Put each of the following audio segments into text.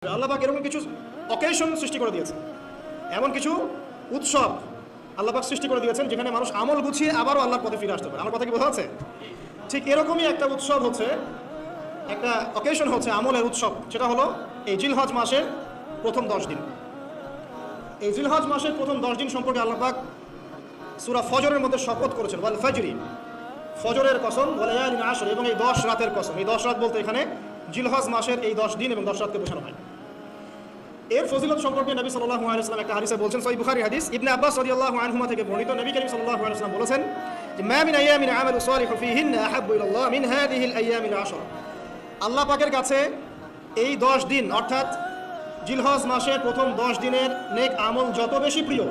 আল্লাহ পাক এরকম কিছু অকেশন সৃষ্টি করে দিয়েছেন, এমন কিছু উৎসব আল্লাহ পাক সৃষ্টি করে দিয়েছেন যেখানে মানুষ আমল গুছিয়ে আবারও আল্লাহর পথে ফিরে আসতে পারে। আমার কথা কি বোঝা যাচ্ছে? ঠিক এরকমই একটা উৎসব হচ্ছে, একটা অকেশন হচ্ছে আমলের উৎসব, সেটা হলো এই জিলহজ মাসের প্রথম 10 দিন। এই জিলহজ মাসের প্রথম 10 দিন সম্পর্কে আল্লাহ পাক সূরা ফজরের মধ্যে শপথ করেছেন, ওয়াল ফাজরি, ফজরের কসম, ওয়াল লায়ালিন আশর, এবং এই 10 রাতের কসম। এই 10 রাত বলতে এখানে জিলহজ মাসের এই 10 দিন এবং 10 রাতকে বোঝানো হয়। এর ফজিলত সম্পর্কে নবী সাল্লাল্লাহু আলাইহি ওয়াসাল্লাম একটা হাদিসে বলছেন, সহিহ বুখারী হাদিস, ইবনে আব্বাস রাদিয়াল্লাহু আনহুমা থেকে বর্ণিত, নবী করিম সাল্লাল্লাহু আলাইহি ওয়াসাল্লাম বলেছেন যে মা মিন আইয়ামিন আমালু সালিহু ফীহিন্না আহাব্বু ইলাল্লাহ মিন হাযিহিল আইয়ামিল আশর। আল্লাহ পাকের কাছে এই 10 দিন অর্থাৎ জিলহজ মাসের প্রথম 10 দিনের নেক আমল যত বেশি প্রিয়,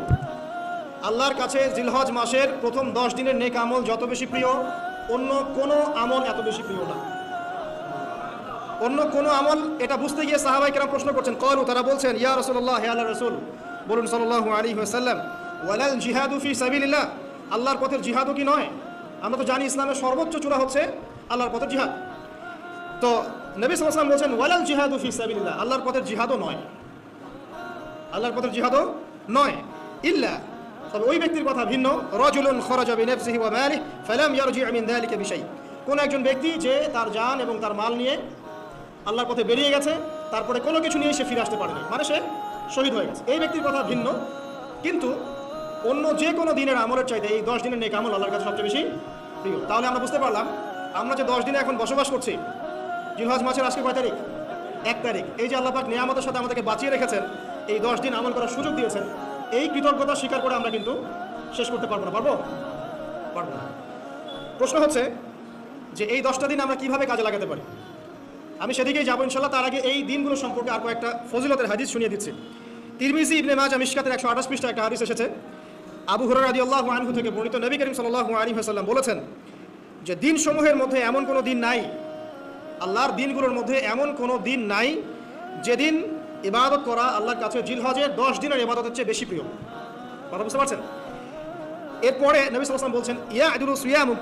আল্লাহর কাছে জিলহজ মাসের প্রথম 10 দিনের নেক আমল যত বেশি প্রিয়, অন্য কোনো আমল এত বেশি প্রিয় না। অন্য কোনো আমল, এটা বুঝতে গিয়ে সাহাবায়ে কেরাম প্রশ্ন করছেন, ক্বালু, তারা বলছেন, ইয়া রাসূলুল্লাহ, হে আল্লাহর রাসূল, বলুন সাল্লাল্লাহু আলাইহি ওয়াসাল্লাম, ওয়ালাল জিহাদু ফি সাবিলিল্লাহ, আল্লাহর পথের জিহাদও কি নয়? আমরা তো জানি ইসলামের সর্বোচ্চ চূড়া হচ্ছে আল্লাহর পথের জিহাদ। তো নবী সাল্লাল্লাহু আলাইহি ওয়াসাল্লাম বলছেন, ওয়ালাল জিহাদু ফি সাবিলিল্লাহ, আল্লাহর পথের জিহাদও নয়, আল্লাহর পথের জিহাদও নয়, ইল্লা, তবে ওই ব্যক্তির কথা ভিন্ন, রাজুলুন খরাজা বিনাফসিহি ওয়া মালিহি ফালাম ইয়ারজি মিন যালিকা বিশাই, কোন একজন ব্যক্তি যে তার জান এবং তার মাল নিয়ে আল্লাহর পথে বেরিয়ে গেছে, তারপরে কোনো কিছু নিয়ে সে ফিরে আসতে পারেনি, মানে সে শহীদ হয়ে গেছে, এই ব্যক্তির কথা ভিন্ন। কিন্তু অন্য যে কোনো দিনের আমলের চাইতে এই 10 দিনের নেক আমল আল্লাহর কাছে সবচেয়ে বেশি প্রিয়। তাহলে আমরা বুঝতে পারলাম, আমরা যে 10 দিনে এখন বসবাস করছি, জিলহজ মাসের আজকে কয় তারিখ? 1 তারিখ। এই যে আল্লাহ পাক নিয়ামতের সাথে আমাদেরকে বাঁচিয়ে রেখেছেন, এই 10 দিন আমল করার সুযোগ দিয়েছেন, এই কৃতজ্ঞতা স্বীকার করে আমরা কিন্তু শেষ করতে পারবো না। পারবো না। প্রশ্ন হচ্ছে যে এই 10টা দিন আমরা কিভাবে কাজে লাগাতে পারি। আমি সেদিকেই যাবো ইনশাল্লাহ। তার আগে এই দিনগুলো সম্পর্কে আর কয়েকটা ফজিলতের হাদিস শুনিয়ে দিচ্ছি। তিরমিজি, ইবনে মাজাহ, মিশকাতের 128 পৃষ্ঠা একটা হাদিস এসেছে, আবু হুরায়রা রাদিয়াল্লাহু আনহু থেকে বর্ণিত, নবী করিম সাল্লাল্লাহু আলাইহি ওয়াসাল্লাম বলেছেন যে দিনসমূহের মধ্যে এমন কোনো দিন নাই, আল্লাহর দিনগুলোর মধ্যে এমন কোনো দিন নাই যেদিন ইবাদত করা আল্লাহর কাছে জিলহজের 10 দিনের ইবাদতের চেয়ে বেশি প্রিয়। কথা বুঝতে পারছেন? এরপরে নবী সাল্লাল্লাহু আলাইহি ওয়াসাল্লাম বলছেন, ইয়াদুলু সিয়ামু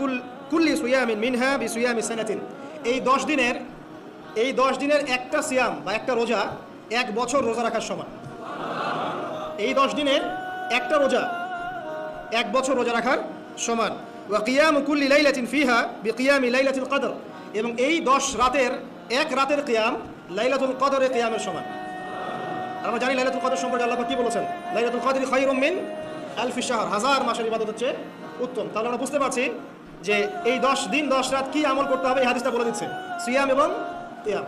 কুল্লি সিয়ামিন মিনহা বিসিয়ামি সানাতিন, এই 10 দিনের একটা সিয়াম বা একটা রোজা 1 বছর রোজা রাখার সমান। এই 10 দিনের একটা রোজা 1 বছর রোজা রাখার সমান। ওয়া কিয়ামু কুল্লি লাইলাতিন ফিহা বিকিয়ামি লাইলাতুল কদর, এবং এই 10 রাতের এক রাতের কিয়াম লাইলাতুল কদরের কিয়ামের সমান। আমরা জানি লাইলাতুল কদর সম্পর্কে আল্লাহ পাক কি বলেছেন, লাইলাতুল কদরি খায়রুম মিন আলফি শাহর, 1000 মাসের ইবাদত হচ্ছে উত্তম। তাহলে আমরা বুঝতে পারছি যে এই 10 দিন 10 রাত কি আমল করতে হবে, এই হাদিসটা বলে দিচ্ছে, সিয়াম এবং কিয়াম।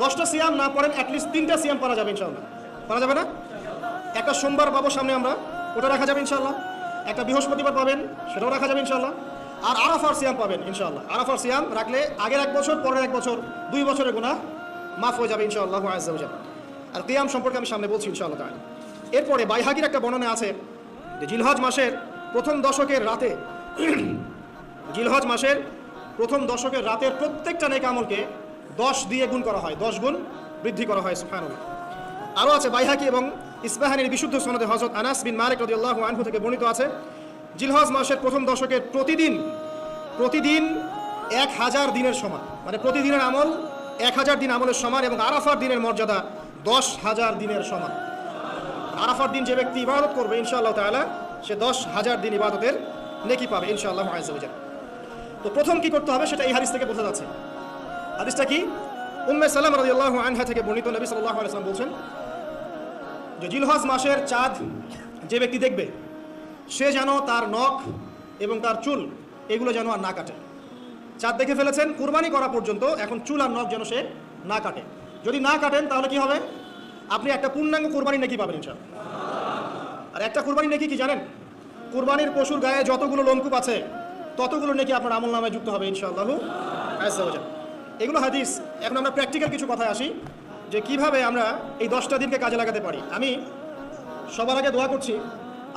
10টা সিয়াম না পড়েন, অ্যাটলিস্ট 3টা সিয়াম পড়া যাবে ইনশাআল্লাহ। পড়া যাবে না? একটা সোমবার পাবো সামনে আমরা, ওটা রাখা যাবে ইনশাআল্লাহ। একটা বৃহস্পতিবার পাবেন, সেটাও রাখা যাবে ইনশাআল্লাহ। আর আরাফার সিয়াম পাবেন ইনশাআল্লাহ। আরাফার সিয়াম রাখলে আগের 1 বছর, পরের 1 বছর, 2 বছরের গুনাহ মাফ হয়ে যাবে ইনশাআল্লাহ আযজা ওয়া জাল্লা। আর কিয়াম সম্পর্কে আমি সামনে বলছি ইনশাআল্লাহ তাআলা। এরপরে বাইহাকির একটা বর্ণনা আছে যে জিলহজ মাসের প্রথম দশকের রাতে, জিলহজ মাসের প্রথম দশকের রাতের প্রত্যেকটা নেক আমলকে 10 দিয়ে গুণ করা হয়, 10 গুণ বৃদ্ধি করা হয়, সুবহানাল্লাহ। আরও আছে বাইহাকি এবং ইসবাহানির বিশুদ্ধ সনদে হযরত আনাস বিন মালিক রাদিয়াল্লাহু আনহু থেকে বর্ণিত আছে, জিলহজ মাসের প্রথম দশকের প্রতিদিন 1000 দিনের সমান, মানে প্রতিদিনের আমল 1000 দিন আমলের সমান, এবং আরাফার দিনের মর্যাদা 10,000 দিনের সমান। আরাফার দিন যে ব্যক্তি ইবাদত করবে ইনশাআল্লাহ তাআলা, সে 10,000 দিন ইবাদতের নেকি পাবে ইনশাআল্লাহ আযজা ওয়া জাল্লা। তো প্রথম কি করতে হবে সেটা এই হাদিস থেকে বোঝা যাচ্ছে। হাদিসটা কি? উম্মে সালামা রাদিয়াল্লাহু আনহা থেকে বর্ণিত, নবী সাল্লাল্লাহু আলাইহি ওয়াসাল্লাম বলছেন যে জিলহজ মাসের চাঁদ যে ব্যক্তি দেখবে, সে যেন তার নখ এবং তার চুল এগুলো যেন আর না কাটে। চাঁদ দেখে ফেলেছেন, কুরবানি করা পর্যন্ত এখন চুল আর নখ যেন সে না কাটে। যদি না কাটেন তাহলে কি হবে? আপনি একটা পূর্ণাঙ্গ কুরবানি নেকি পাবেন ইনশাআল্লাহ। আর একটা কুরবানি নেকি কি জানেন? কুরবানির পশুর গায়ে যতগুলো লোমকূপ আছে ততগুলো নেকি আপনার আমলনামায় যুক্ত হবে ইনশাআল্লাহ আযজা ওয়া জাল্লা। এগুলো হাদিস। এখন আমরা প্র্যাকটিক্যাল কিছু কথায় আসি যে কিভাবে আমরা এই 10টা দিনকে কাজে লাগাতে পারি। আমি সবার আগে দোয়া করছি,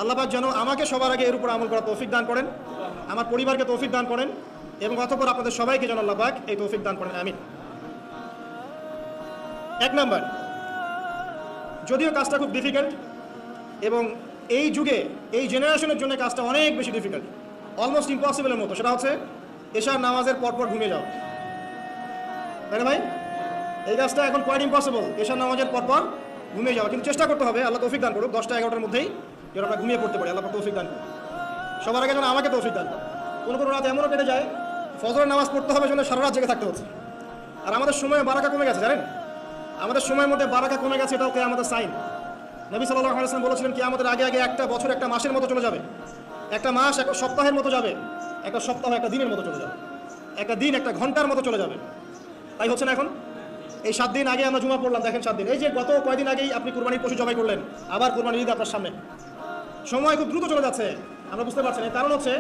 আল্লাহ পাক যেন আমাকে সবার আগে এর উপর আমল করার তৌফিক দান করেন, আমার পরিবারকে তৌফিক দান করেন, এবং অতঃপর আপনাদের সবাইকে যেন আল্লাহ পাক এই তৌফিক দান করেন, আমিন। 1 নাম্বার, যদিও কাজটা খুব ডিফিকাল্ট, এবং এই যুগে এই জেনারেশনের জন্য কাজটা অনেক বেশি ডিফিকাল্ট, অলমোস্ট ইম্পসিবলের মতো, সেটা হচ্ছে এশার নামাজের পরপর ঘুমিয়ে যাওয়া। তাই না ভাই? এই কাজটা এখন কোয়াইট ইম্পসিবল, এশার নামাজের পরপর ঘুমিয়ে যাওয়া, কিন্তু চেষ্টা করতে হবে, আল্লাহ তৌফিক দান করুক 10টা-11টার মধ্যেই যেন আমরা ঘুমিয়ে পড়তে পারি। আল্লাহ তৌফিক দান করুক। সবার আগে যেন আমাকে তৌফিক দান করুক। কোনো রাত এমনও কেটে যায় ফজরের নামাজ পড়তে হবে জন্য সারা রাত জেগে থাকতে হচ্ছে। আর আমাদের সময় বারাকা কমে গেছে, জানেন? আমাদের সময়ের মধ্যে বারাকা কমে গেছে, এটাও আমাদের সাইন। নবী সাল্লাল্লাহু আলাইহি ওয়াসাল্লাম বলেছিলেন কি আমাদের আগে আগে একটা বছর একটা মাসের মতো চলে যাবে, একটা মাস একটা সপ্তাহের মতো যাবে, একটা সপ্তাহ একটা দিনের মতো চলে যাবে, একটা দিন একটা ঘন্টার মতো চলে যাবে। তাই হচ্ছে না এখন? এই 7 দিন আগে আমরা জুমা পড়লাম, দেখেন 7 দিন, এই যে গত কয়েকদিন আগেই আপনি কুরবানির পশু জবাই করলেন, আবার কুরবানির ঈদ আপনার সামনে। সময় খুব দ্রুত চলে যাচ্ছে, আমরা বুঝতে পারছি না। কারণ হচ্ছে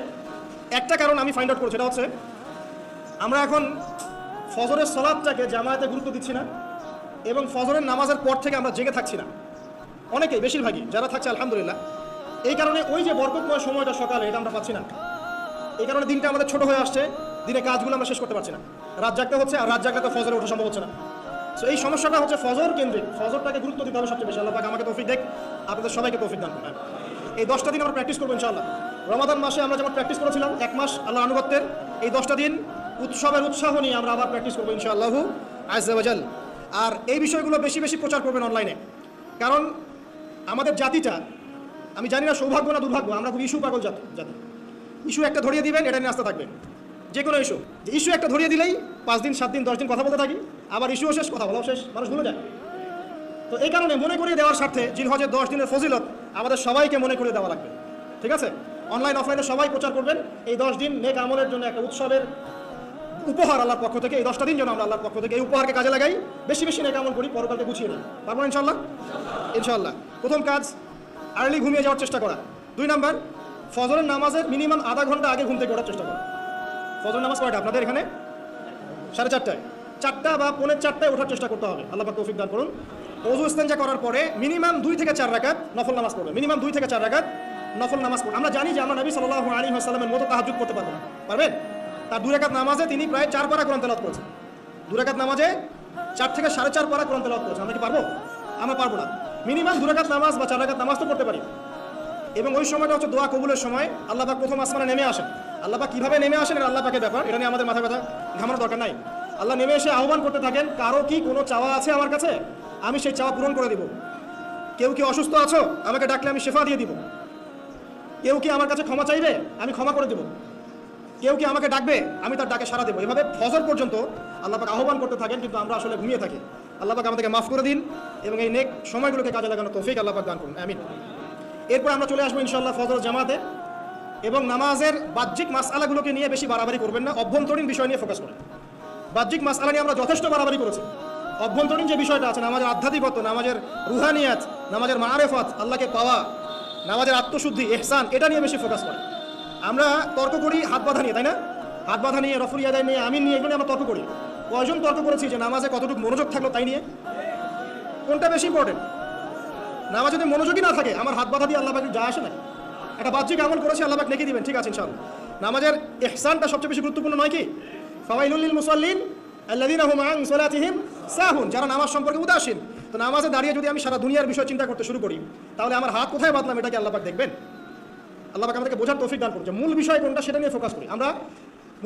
একটা কারণ আমি ফাইন্ড আউট করছি, সেটা হচ্ছে আমরা এখন ফজরের সালাতটাকে জামায়াতে গুরুত্ব দিচ্ছি না, এবং ফজরের নামাজের পর থেকে আমরা জেগে থাকছি না, অনেকেই, বেশিরভাগই যারা থাকছে আলহামদুলিল্লাহ। এই কারণে ওই যে বরকতময় সময়টা সকালে, এটা আমরা পাচ্ছি না। এই কারণে দিনটা আমাদের ছোট হয়ে আসছে, দিনে কাজগুলো আমরা শেষ করতে পারছি না, রাত জাগতে হচ্ছে, আর রাত জাগলে তো ফজরে ওঠা সম্ভব হচ্ছে না। সো এই সমস্যাটা হচ্ছে ফজর কেন্দ্রিক, ফজরটাকে গুরুত্ব দিতে হবে সবচেয়ে বেশি। আল্লাহ পাক আমাকে তৌফিক দেখ, আপনাদের সবাইকে তৌফিক দান করুন। এই 10টা দিন আমরা প্র্যাকটিস করবো ইনশাআল্লাহ। রমাদান মাসে আমরা যেমন প্র্যাকটিস করেছিলাম 1 মাস আল্লাহ আনুগত্যের, এই 10টা দিন উৎসবের উৎসাহ নিয়ে আমরা আবার প্র্যাকটিস করবো ইনশাআল্লাহু আযজা ওয়া জাল। আর এই বিষয়গুলো বেশি বেশি প্রচার করবেন অনলাইনে, কারণ আমাদের জাতিটা, আমি জানি না সৌভাগ্য না দুর্ভাগ্য, আমরা খুব ইস্যু পাগল জাতি। ইস্যু একটা ধরিয়ে দিবেন, এটা নিয়ে আসতে থাকবেন, যে কোনো ইস্যু। যে ইস্যু একটা ধরিয়ে দিলেই 5 দিন 7 দিন 10 দিন কথা বলতে থাকি, আবার ইস্যুও শেষ, কথা বলাও শেষ, মানুষ ভুলে যায়। তো এই কারণে মনে করিয়ে দেওয়ার স্বার্থে জিলহজের 10 দিনের ফজিলত আমাদের সবাইকে মনে করিয়ে দেওয়া লাগবে, ঠিক আছে? অনলাইন অফলাইনে সবাই প্রচার করবেন এই 10 দিন নেক আমলের জন্য একটা উৎসবের উপহার আল্লাহর পক্ষ থেকে। এই 10টা দিন যেন আমরা আল্লাহর পক্ষ থেকে এই উপহারকে কাজে লাগাই, বেশি বেশি নেক আমল করি, পরকালকে গুছিয়ে নিই, পারবো ইনশাআল্লাহ। ইনশাআল্লাহ প্রথম কাজ আর্লি ঘুমিয়ে যাওয়ার চেষ্টা করা। 2 নাম্বার, ফজরের নামাজের মিনিমাম আধা ঘন্টা আগে ঘুম থেকে ওঠার চেষ্টা করা। ফজর নামাজ কয়টা আপনাদের এখানে? 4:30টায়, 4টা বা 4:45টায় ওঠার চেষ্টা করতে হবে। আল্লাহ পাক তৌফিক দান করুন। ওযু ইস্তেনজা করার পরে মিনিমাম 2 থেকে 4 রাকাত নফল নামাজ পড়বে, মিনিমাম 2 থেকে 4 রাকাত নফল নামাজ পড়বে। আমরা জানি যে আমরা নবী সাল্লাল্লাহু আলাইহি ওয়াসাল্লামের মতো তাহাজ্জুদ করতে পারবো না, পারবেন? তার 2 রাকাত নামাজে তিনি প্রায় 4 পারা কোরআন তেলাওয়াত করেছেন। 2 রাকাত নামাজে 4 থেকে 4.5 পারা কোরআন তেলাওয়াত করেছেন। আমরা কি পারবো? আমরা পারবো না। মিনিমাম 2 রাকাত নামাজ বা 4 রাকাত নামাজ তো পড়তে পারি। এবং ওই সময়টা হচ্ছে দোয়া কবুলের সময়। আল্লাহ পাক প্রথম আসমানে নেমে আসেন। আল্লাহ পাক কীভাবে নেমে আসেন এটা আল্লাহ পাকের ব্যাপার, এটা নিয়ে আমাদের মাথা ব্যথা ঘামানোর দরকার নাই। আল্লাহ নেমে এসে আহ্বান করতে থাকেন, কারো কি কোনো চাওয়া আছে আমার কাছে, আমি সেই চাওয়া পূরণ করে দিব। কেউ কি অসুস্থ আছো, আমাকে ডাকলে আমি শেফা দিয়ে দিব। কেউ কি আমার কাছে ক্ষমা চাইবে, আমি ক্ষমা করে দেব। কেউ কি আমাকে ডাকবে, আমি তার ডাকে সাড়া দেবো। এভাবে ফজর পর্যন্ত আল্লাহ পাক আহ্বান করতে থাকেন, কিন্তু আমরা আসলে ঘুমিয়ে থাকি। আল্লাহ পাক আমাদেরকে মাফ করে দিন এবং এই নেক সময়গুলোকে কাজে লাগানো তৌফিক আল্লাহ পাক দান করুন, আমিন। এরপর আমরা চলে আসবো ইনশাআল্লাহ ফজর জামাতে। এবং নামাজের বাহ্যিক মাসআলাগুলোকে নিয়ে বেশি বাড়াবাড়ি করবেন না, অভ্যন্তরীণ বিষয় নিয়ে ফোকাস করেন। বাহ্যিক মাসআলা নিয়ে আমরা যথেষ্ট বাড়াবাড়ি করেছি। অভ্যন্তরীণ যে বিষয়টা আছে, নামাজের আধ্যাত্মিকত, নামাজের রুহানিয়াত, নামাজের মাআরিফাত, আল্লাহকে পাওয়া, নামাজের আত্মশুদ্ধি, ইহসান, এটা নিয়ে বেশি ফোকাস করেন। আমরা তর্ক করি হাত বাঁধা নিয়ে, তাই না? হাত বাঁধা নিয়ে, রফুল ইয়াদাই নিয়ে, আমিন নিয়ে, এগুলো আমরা তর্ক করি। কয়জন তর্ক করেছি যে নামাজে কতটুকু মনোযোগ থাকলো তাই নিয়ে? কোনটা বেশি ইম্পর্টেন্ট? নামাজ যদি মনোযোগী না থাকে, আমার হাত বাঁধা দিয়ে আল্লাহ পাকের যায় আসে না। একটা বাহ্যিক আমল করেছি, আল্লাহ পাক নেকি দিবেন, ঠিক আছে ইনশাআল্লাহ। নামাজের ইহসানটা সবচেয়ে বেশি গুরুত্বপূর্ণ নয় কি? ফাওয়াইলুল লিল মুসাল্লিন আল্লাযীনা হুম আন সালাতিহিম সাহুন, যারা নামাজ সম্পর্কে উদাসীন। তো নামাজে দাঁড়িয়ে যদি আমি সারা দুনিয়ার বিষয় চিন্তা করতে শুরু করি, তাহলে আমার হাত কোথায় বাঁধলাম এটা কি আল্লাহ পাক দেখবেন? আল্লাহ পাক আমাদেরকে বোঝার তৌফিক দান করুন, মূল বিষয় কোনটা সেটা নিয়ে ফোকাস করি। আমরা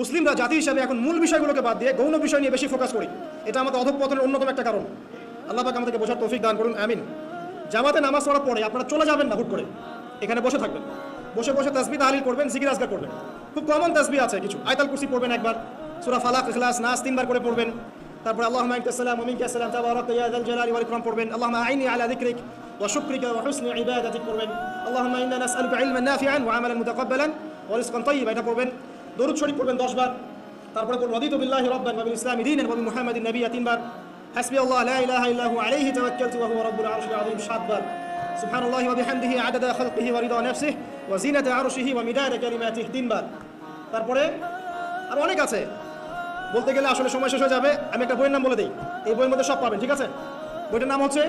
মুসলিমরা জাতি হিসাবে এখন মূল বিষয়গুলোকে বাদ দিয়ে গৌণ বিষয় নিয়ে বেশি ফোকাস করি। এটা আমাদের অধঃপতনের অন্যতম একটা কারণ। আল্লাহ পাক আমাদেরকে বোঝার তৌফিক দান করুন, আমিন। জামাতে নামাজ পড়ার পরে আপনারা চলে যাবেন না হুট করে, এখানে বসে থাকবেন। বসে বসে তাসবিহ তাহলিল করবেন, জিকির আজকার করবেন। খুব কমন তাসবিহ আছে কিছু, আয়াতুল কুরসি পড়বেন একবার, সূরা ফালাক, ইখলাস, নাস 3 বার করে পড়বেন। তারপরে আল্লাহুম্মা আনতা সালাম ওয়া মিনকা সালাম তাবারাকা ইয়া যাল জালালি ওয়াল ইকরাম পড়বেন। আল্লাহুম্মা আইনি আলা যিকরিক ওয়া শুকরিকা ওয়া হুসনি ইবাদাতিক পড়বেন। আল্লাহুম্মা ইন্না নাসআলুকা ইলমান নাফিআন ওয়া আমালান মুতাকাব্বালান ওয়া রিজকান তাইয়্যিবা, এটা পড়বেন। দরুদ শরীফ পড়বেন 10 বার। তারপরে পড়বেন রাদিতু বিল্লাহি রাব্বান ওয়া বিল ইসলামি দীনান ওয়া বি মুহাম্মাদিন নাবিয়্যা 3 বার। হাসবি আল্লাহ লা ইলাহা ইল্লা হু আলাইহি তাওয়াক্কালতু ওয়া হুয়া রাব্বুল আরশিল আযীম 7 বার। সুবহানাল্লাহি ওয়া বিহামদিহি আদাদা খালকিহি ওয়া রিদা নাফসিহি ওয়া জিনাতা আরশিহি ওয়া মিদাদা কালিমাতিহি 3 বার। তারপরে আর অনেক আছে, বলতে গেলে আসলে সময় শেষ হয়ে যাবে। আমি একটা বইয়ের নাম বলে দিই, এই বইয়ের মধ্যে সব পাবেন, ঠিক আছে? বইটার নাম হচ্ছে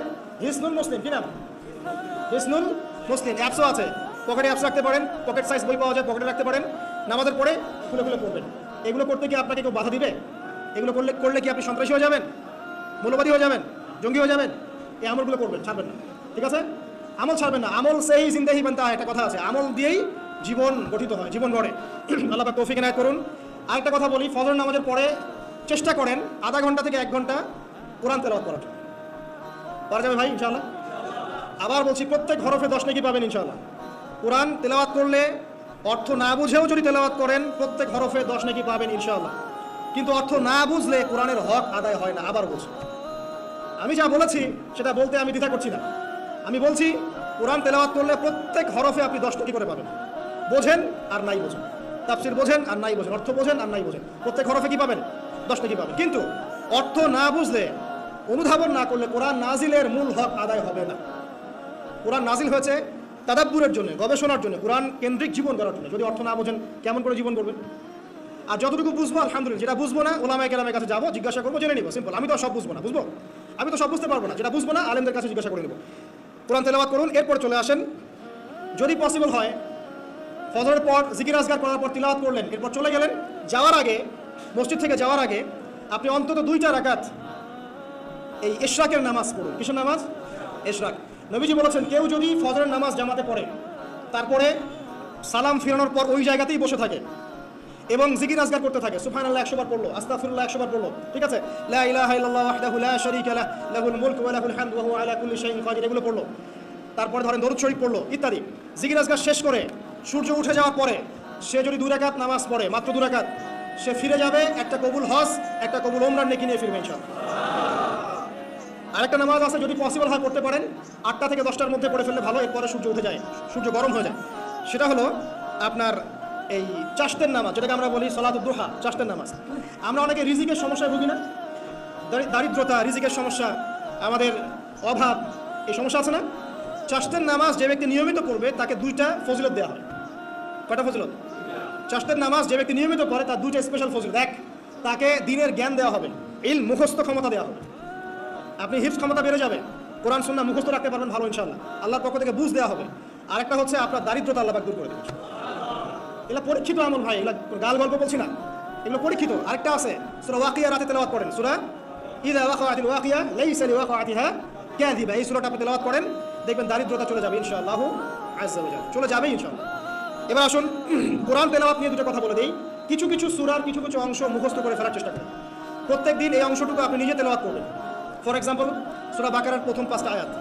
হিসনুল মুসলিম। কি নাম? হিসনুল মুসলিম। অ্যাপসও আছে, পকেটে অ্যাপস রাখতে পারেন, পকেট সাইজ বই পাওয়া যায়, পকেটে রাখতে পারেন। নামাজের পরে খুলে খুলে পড়বেন। এগুলো করতে কি আপনাকে কেউ বাধা দিবে? এগুলো করলে কি আপনি সন্ত্রাসী হয়ে যাবেন, মৌলবাদী হয়ে যাবেন, জঙ্গি হয়ে যাবেন? এই আমলগুলো করবেন, ছাড়বেন না, ঠিক আছে? আমল ছাড়বেন না। আমল সেই জিন্দেহি বানতা হয়, একটা কথা আছে, আমল দিয়েই জীবন গঠিত হয়, জীবন গড়ে। আল্লাহ পাক তৌফিক এনায়েত করুন। আরেকটা কথা বলি, ফজর নামাজের পরে চেষ্টা করেন আধা ঘন্টা থেকে 1 ঘন্টা কোরআন তেলাওয়াত করার জন্য। পারা যাবে ভাই ইনশাআল্লাহ? আবার বলছি, প্রত্যেক হরফে 10 নেকি পাবেন ইনশাআল্লাহ। কোরআন তেলাওয়াত করলে অর্থ না বুঝেও যদি তেলাওয়াত করেন প্রত্যেক হরফে 10 নেকি পাবেন ইনশাআল্লাহ। কিন্তু অর্থ না বুঝলে কোরআনের হক আদায় হয় না। আবার বলছি, আমি যা বলেছি সেটা বলতে আমি দ্বিধা করছি না। আমি বলছি কোরআন তেলাওয়াত করলে প্রত্যেক হরফে আপনি 10 নেকি করে পাবেন। বোঝেন আর নাই বোঝেন, তাফসীর বোঝেন আর নাই বোঝেন, অর্থ বোঝেন আর নাই বোঝেন, প্রত্যেক হরফে কি পাবেন? 10 নেকি পাবেন। কিন্তু অর্থ না বুঝলে, অনুধাবন না করলে কোরআন নাজিলের মূল হক আদায় হবে না। কোরআন নাজিল হয়েছে তাদাব্বুরের জন্য, গবেষণার জন্য, কোরআন কেন্দ্রিক জীবন করার জন্য। যদি অর্থ না বোঝেন কেমন করে জীবন করবেন? আর যতটুকু বুঝবো আলহামদুলিল্লাহ, যেটা বুঝবো না ওলামায়ে কেরামের কাছে যাবো, জিজ্ঞাসা করবো, জেনে নিবো। সিম্পল। আমি তো সব বুঝবো না, বুঝবো? আমি তো সব বুঝতে পারবো না। যেটা বুঝবো না আলেমদের কাছে জিজ্ঞাসা করে নেবো। কোরআন তেলাওয়াত করুন, এরপর চলে আসেন, যদি পসিবল হয় ফজরের পর জিকির আজকার করার পর তিলাওয়াত করলেন, এরপর চলে গেলেন, যাওয়ার আগে, মসজিদ থেকে যাওয়ার আগে আপনি অন্তত 2টা রাকাত এই ইশরাকের নামাজ পড়ুন। কিসের নামাজ? ইশরাক। নবীজি বলেছেন, কেউ যদি ফজরের নামাজ জামাতে পড়ে, তারপরে সালাম ফিরানোর পর ওই জায়গাতেই বসে থাকে এবং জিকির আজকার করতে থাকে, সুবহানাল্লাহ 100 বার পড়লো, আস্তাগফিরুল্লাহ 100 বার পড়লো, ঠিক আছে, লা ইলাহা ইল্লাল্লাহু ওয়াহদাহু লা শারীকা লাহু লাহুল মুলকু ওয়া লাহুল হামদু ওয়া হুয়া আলা কুল্লি শাইইন কাদির, এগুলো পড়লো, তারপরে ধরেন দরুদ শরীফ পড়লো ইত্যাদি। জিকির আজকার শেষ করে সূর্য উঠে যাওয়ার পরে সে যদি 2 রাকাত নামাজ পড়ে, মাত্র 2 রাকাত, সে ফিরে যাবে একটা কবুল হজ, একটা কবুল ওমরার নেকি নিয়ে ফিরবে ইনশাআল্লাহ। আরেকটা নামাজ আছে, যদি পসিবল হয় করতে পারেন, 8টা থেকে 10টার মধ্যে পড়ে ফেললে ভালো, এরপরে সূর্য উঠে যায়, সূর্য গরম হয়ে যায়। সেটা হলো আপনার এই চাশতের নামাজ, যেটাকে আমরা বলি সলাতুদ দুহা, চাশতের নামাজ। আমরা অনেকে রিজিকের সমস্যায় ভুগি না? দারিদ্রতা, রিজিকের সমস্যা, আমাদের অভাব, এই সমস্যা আছে না? চাশতের নামাজ যে ব্যক্তি নিয়মিত করবে তাকে 2টা ফজিলত দেওয়া হয়। কয়টা ফজিলত? চাশতের নামাজ যে ব্যক্তি নিয়মিত করে তার 2টা স্পেশাল ফজিলত। এক, তাকে দ্বীনের জ্ঞান দেওয়া হবে, ইলম মুখস্থ ক্ষমতা দেওয়া হবে, আপনি হিফজ ক্ষমতা বেড়ে যাবে, কোরআন সুন্নাহ মুখস্থ রাখতে পারবেন ভালো ইনশাআল্লাহ, আল্লাহর পক্ষ থেকে বুঝ দেওয়া হবে। আরেকটা হচ্ছে আপনার দারিদ্রতা আল্লাহ পাক দূর করে দেবেন। এগুলো পরীক্ষিত আমল ভাই, এগুলো গাল গল্প বলছি না, এগুলো পরীক্ষিত। আরেকটা আছে, সূরা ওয়াকিয়া রাতে তেলাওয়াত করেন, সূরা ইযা ওয়াকাআতিল ওয়াকিয়া লাইসা লিওয়াকাআতিহা কাযিবা, এই সূরাটা আপনি তেলাওয়াত করেন, দেখবেন দারিদ্রতা চলে যাবে ইনশাআল্লাহ আযজা ওয়া জাল্লা, চলে যাবে ইনশাআল্লাহ। এবার আসুন কোরআন তেলাওয়াত নিয়ে 2টা কথা বলে দেই। কিছু কিছু সূরার কিছু কিছু অংশ মুখস্থ করে ফেলার চেষ্টা করুন। প্রত্যেক দিন এই অংশটুকু আপনি নিজে তেলাওয়াত করবেন। ফর এক্সাম্পল, সূরা বাকারার প্রথম 5টা আয়াত,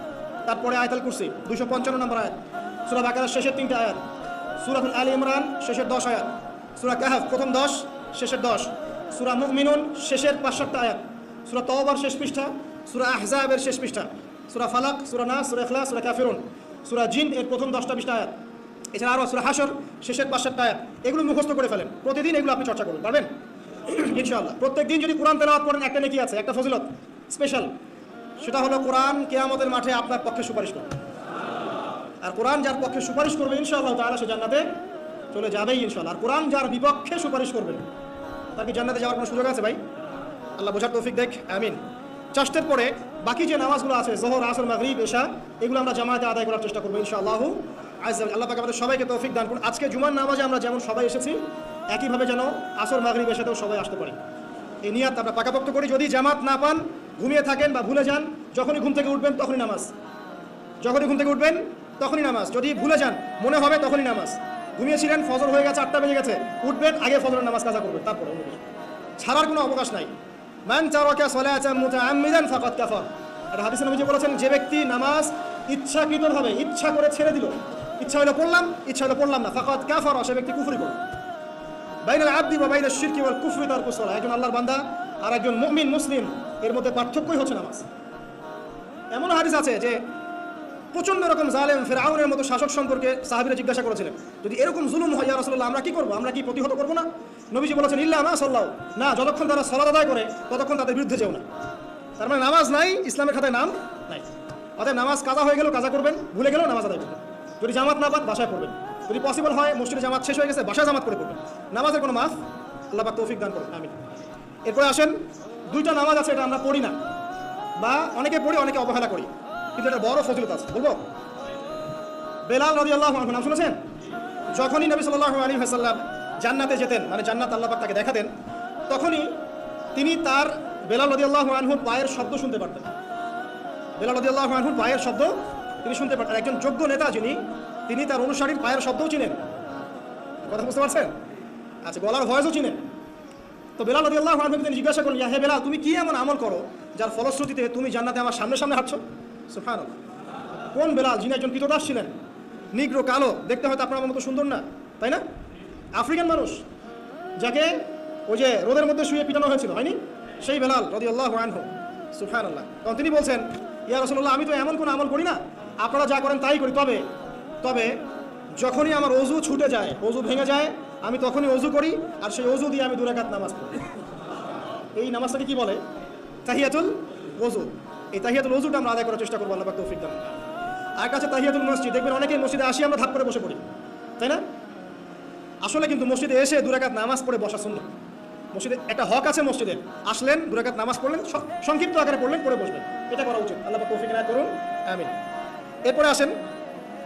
তারপরে আয়াতুল কুরসি 255 নম্বর আয়াত, সূরা বাকারার শেষের 3টা আয়াত, সূরাতুল আলী ইমরান শেষের 10 আয়াত, সূরা কাহফ প্রথম 10 শেষের 10, সূরা মুমিনুন শেষের 5-7টা আয়াত, সূরা তাওবার শেষ পৃষ্ঠা, সূরা আহজাবের শেষ পৃষ্ঠা, সূরা ফালাক, সূরা নাস, সূরা ইখলাস, সূরা কাফিরুন, সূরা জিন এর প্রথম 10টা-20টা আয়াত, এছাড়া আরও সূরা হাশর শেষের 5-7টা আয়াত, এগুলো মুখস্থ করে ফেলেন। প্রতিদিন এগুলো আপনি চর্চা করুন, পারবেন ইনশাআল্লাহ। প্রত্যেক দিন যদি কোরআন তেলাওয়াত করেন একটা নেকি আছে, একটা ফজিলত স্পেশাল, সেটা হলো কোরআন কিয়ামতের মাঠে আপনার পক্ষে সুপারিশ করবে। আর কোরআন যার পক্ষে সুপারিশ করবে ইনশাআল্লাহ তাআলা সে জান্নাতে চলে যাবেই ইনশাআল্লাহ। আর কোরআন যার বিপক্ষে সুপারিশ করবে তার কি জান্নাতে যাওয়ার কোনো সুযোগ আছে ভাই? আল্লাহ বোঝার তৌফিক দেখ, আমিন। চারটের পরে বাকি যে নামাজগুলো আছে, যোহর, আসর, মাগরিব, এশা, এগুলো আমরা জামাতে আদায় করার চেষ্টা করবো ইনশাআল্লাহ আজ্জা। আল্লাহ পাক আমাদের সবাইকে তৌফিক দান করুন। আজকে জুমার নামাজে আমরা যেমন সবাই এসেছি, একইভাবে যেন আসর, মাগরিব, এশাতেও সবাই আসতে পারি, এই নিয়াত আমরা পাকাপোক্ত করি। যদি জামাত না পান, ঘুমিয়ে থাকেন বা ভুলে যান, যখনই ঘুম থেকে উঠবেন তখনই নামাজ, যখনই ঘুম থেকে উঠবেন তখনই নামাজ। যদি ভুলে যান, মনে হবে তখনই নামাজ। ঘুমিয়েছিলেন, ফজর হয়ে গেছে, 8টা বেজে গেছে, উঠবেন, আগে ফজরের নামাজ কাজা করবেন, তারপরে ছাড়ার কোনো অবকাশ নাই। মান তারাকা সালাতান মুতাআম্মিদান ফাকাদ কাফার, এটা হাদিসে নবীজি বলেছেন, যে ব্যক্তি নামাজ ইচ্ছাকৃতভাবে ইচ্ছা করে ছেড়ে দিল, ইচ্ছা হলো পড়লাম, ইচ্ছা হলো পড়লাম না, ফাকাদ কাফার, সে ব্যক্তি কুফরি করল। বাইনাল আবদি ওয়া বাইনাশ শিরকি ওয়াল কুফরি তারকুস সালাহ, একজন আল্লাহর বান্দা আর একজন মুমিন মুসলিম এর মধ্যে পার্থক্যই হচ্ছে নামাজ। এমন হাদিস আছে যে প্রচন্ড রকম জালেম ফিরআউনের মতো শাসক সম্পর্কে সাহাবীরা জিজ্ঞাসা করেছিলেন, যদি এরকম জুলুম হয় ইয়া রাসূলুল্লাহ আমরা কি করব, আমরা কি প্রতিহত করব না? নবীজি বলেছেন, ইল্লা মা সাল্লাল্লাহু, না, যতক্ষণ তারা সালাত আদায় করে ততক্ষণ তাদের বিরুদ্ধে যেও না। তার মানে নামাজ নাই, ইসলামের খাতায় নাম নাই। অতএব নামাজ কাজা হয়ে গেল কাজা করবেন, ভুলে গেলেও নামাজ আদায় করবেন। যদি জামাত না পান বাসায় পড়বেন, যদি পসিবল হয় মসজিদে জামাত শেষ হয়ে গেছে বাসায় জামাত করে পড়বেন। নামাজের কোনো মাফ আল্লাহ পাক তৌফিক দান করুন, আমিন। এরপরে আসেন, 2টা নামাজ আছে, এটা আমরা পড়ি না, বা অনেকে পড়ি অনেকে অবহেলা করি, কিন্তু এটা বড় ফজিলত আছে, বলবো। বেলাল রাদিয়াল্লাহু আনহু নাম শুনেছেন? যখনই নবী সাল্লাল্লাহু আলাইহি ওয়াসাল্লাম জান্নাতে যেতেন, মানে জান্নাত আল্লাহ পাক তাকে দেখাতেন, তখনই তিনি তার বেলাল রাদিয়াল্লাহু আনহুর পায়ের শব্দ শুনতে পারতেন। বেলাল রাদিয়াল্লাহু আনহুর পায়ের শব্দ তিনি শুনতে পারতেন। একজন যোগ্য নেতা যিনি, তিনি তার অনুসারীর পায়ের শব্দও চিনেন, কথা বুঝতে পারছেন? আচ্ছা, গলার ভয়েসও চিনেন। তো বেলাল রাদিয়াল্লাহু আনহুকে তিনি জিজ্ঞাসা করলেন, হে বেলাল, তুমি কি এমন আমল করো যার ফলশ্রুতিতে তুমি জান্নাতে আমার সামনে সামনে হাঁটছো? সুবহানাল্লাহ। কোন বেলাল? যিনি একজন কৃতদাস ছিলেন, নিগ্রো, কালো, দেখতে হয়তো আপনার মতো সুন্দর না, তাই না? আফ্রিকান মানুষ, যাকে ওই যে রোদের মধ্যে শুয়ে পিটানো হয়েছিল, হয়নি? সেই বেলাল রাদিয়াল্লাহু আনহু। সুবহানাল্লাহ। তখন তিনি বলছেন, ইয়া রাসূলুল্লাহ, আমি তো এমন কোনো আমল করি না, আপনারা যা করেন তাই করি, তবে যখনই আমার অজু ছুটে যায়, অজু ভেঙে যায়, আমি তখনই অজু করি, আর সেই অজু দিয়ে আমি 2 রাকাত নামাজ পড়ি। এই নামাজটাকে কি বলে? তাহিয়াতুল ওযু। এই তাহিয়াতুল ওযুটা আমরা আদায় করার চেষ্টা করবো, আল্লাহ পাক তৌফিক দান। আর কাছে তাহিয়াতুল মসজিদ, দেখবেন অনেকেই মসজিদে আসি আমরা ধাপ করে বসে পড়ি, তাই না? আসলে কিন্তু মসজিদে এসে 2 রাকাত নামাজ পড়ে বসা সুন্নাত। মসজিদে একটা হক আছে, মসজিদে আসলেন, 2 রাকাত নামাজ পড়লেন, সংক্ষিপ্ত আকারে পড়লেন, পড়ে বসবেন, এটা করা উচিত। আল্লাহ পাক তৌফিক দান করুন, আমিন। এরপরে আসেন,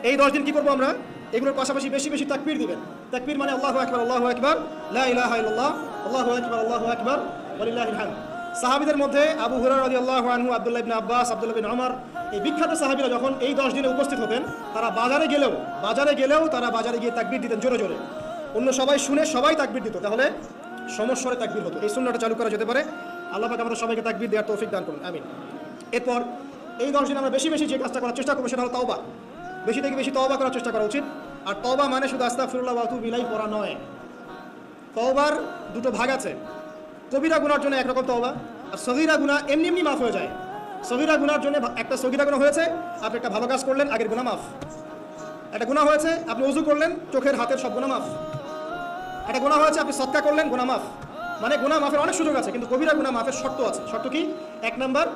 এই 10 দিন কি করবো আমরা? এগুলোর পাশাপাশি বেশি বেশি তাকবীর দিবেন। তাকবীর মানে আল্লাহু আকবার, আল্লাহু আকবার, লা ইলাহা ইল্লাল্লাহ, আল্লাহু আকবার, আল্লাহু আকবার, ওয়ালিল্লাহিল হামদ। সাহাবীদের মধ্যে আবু হুরায়রা রাদিয়াল্লাহু আনহু, আব্দুল্লাহ ইবনে আব্বাস, আব্দুল্লাহ বিন ওমর, এই বিখ্যাত সাহাবীরা যখন এই 10 দিনে উপস্থিত হতেন, তারা বাজারে গেলেও তারা বাজারে গিয়ে তাকবীর দিতেন জোরে জোরে। অন্য সবাই শুনে সবাই তাকবীর দিত, তাহলে সমস্বরে তাকবীর হতো। এই সুন্নাহটা চালু করা যেতে পারে। আল্লাহ পাক আমাদের সবাইকে তাকবীর দেওয়ার তৌফিক দান করুন, আমিন। এরপর এই 10 দিন আমরা বেশি বেশি যে কাজটা করার চেষ্টা করবো সেটা হলো তওবা। বেশি থেকে বেশি তওবা করার চেষ্টা করা উচিত। আর তওবা মানে শুধু আস্তাগফিরুল্লাহ ওয়া আতুবু ইলাইহি পড়া নয়। তওবার 2টো ভাগ আছে। কবিরা গুনার জন্য একরকম তওবা, আর সগীরা গুনাহ এমনি এমনি মাফ হয়ে যায়। সগীরা গুনার জন্য একটা সগীরা গুনাহ হয়েছে, আপনি একটা ভালো কাজ করলেন, আগের গুনাহ মাফ। একটা গুনাহ হয়েছে, আপনি ওযু করলেন, চোখের হাতের সব গুনাহ মাফ। একটা গুনাহ হয়েছে, আপনি সদকা করলেন, গুনাহ মাফ। মানে গুনাহ মাফের অনেক সুযোগ আছে, কিন্তু কবিরা গুনাহ মাফের শর্ত আছে। শর্ত কি? 1 নাম্বার,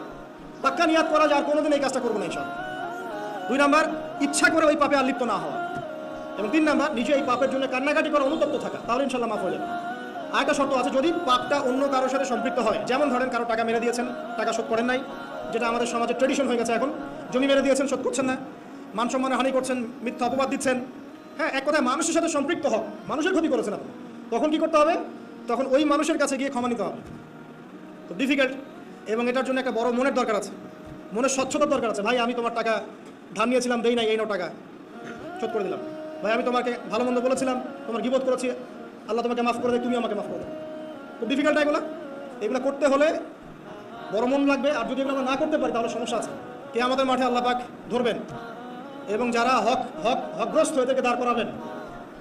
পাক্কা নিয়াত করা যায় আর কোনোদিন এই কাজটা করবো না ইনশাআল্লাহ। 2 নাম্বার, ইচ্ছা করে ওই পাপে আর লিপ্ত না হওয়া। এবং 3 নাম্বার, নিজে এই পাপের জন্য কান্নাকাটি করে অনুতপ্ত থাকা, তাহলে ইনশাআল্লাহ মাফ হয়ে যাবে। আরেকটা শর্ত আছে, যদি পাপটা অন্য কারোর সাথে সম্পৃক্ত হয়, যেমন ধরেন কারো টাকা মেরে দিয়েছেন, টাকা শোধ করেন নাই, যেটা আমাদের সমাজে ট্রেডিশন হয়ে গেছে এখন, জমি মেরে দিয়েছেন, শোধ করছেন না, মান সম্মানে হানি করছেন, মিথ্যা অপবাদ দিচ্ছেন, হ্যাঁ, এক কথায় মানুষের সাথে সম্পৃক্ত হক, মানুষের ক্ষতি করেছেন আপনি, তখন কি করতে হবে? তখন ওই মানুষের কাছে গিয়ে ক্ষমা নিতে হবে। তো ডিফিকাল্ট, এবং এটার জন্য একটা বড় মনের দরকার আছে, মনের স্বচ্ছতার দরকার আছে। ভাই, আমি তোমার টাকা ধার নিয়েছিলাম, দেই নাই, এই নাও টাকা, শোধ করে দিলাম। ভাই, আমি তোমাকে ভালো মন্দ বলেছিলাম, তোমার গীবত করেছি, আল্লাহ তোমাকে মাফ করে দেয়, তুমি আমাকে মাফ করে দাও। খুব ডিফিকাল্ট এগুলো করতে হলে বড় মন লাগবে। আর যদি এগুলো আমরা না করতে পারি তাহলে সমস্যা আছে। কিয়ামতের মাঠে আল্লাহ পাক ধরবেন, এবং যারা হকগ্রস্ত হয়ে থেকে দাঁড় করাবেন,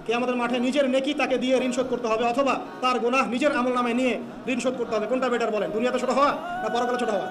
কিয়ামতের মাঠে নিজের নেকি তাকে দিয়ে ঋণ শোধ করতে হবে, অথবা তার গুনাহ নিজের আমল নামায় নিয়ে ঋণ শোধ করতে হবে। কোনটা বেটার বলেন? দুনিয়াতে ছোট হওয়া না পরকালে ছোট হওয়া?